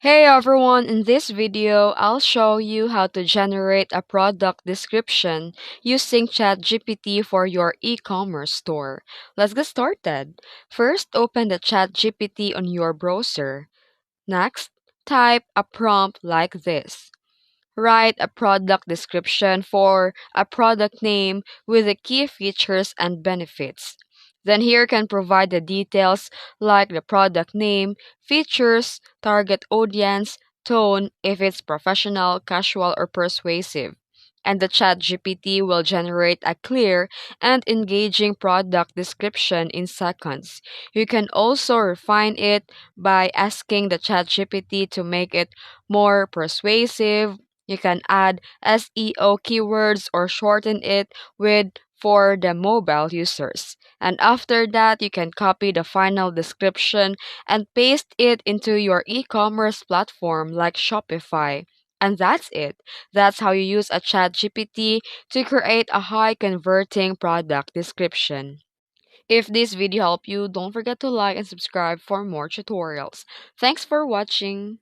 Hey everyone, in this video, I'll show you how to generate a product description using ChatGPT for your e-commerce store. Let's get started. First, open the ChatGPT on your browser. Next, type a prompt like this. Write a product description for a product name with the key features and benefits. Then here can provide the details like the product name, features, target audience, tone if it's professional, casual, or persuasive. And the ChatGPT will generate a clear and engaging product description in seconds. You can also refine it by asking the ChatGPT to make it more persuasive. You can add SEO keywords or shorten it with for the mobile users. And after that, you can copy the final description and paste it into your e-commerce platform like Shopify. And that's it. That's how you use a chat GPT to create a high converting product description. If this video helped you, don't forget to like and subscribe for more tutorials. Thanks for watching.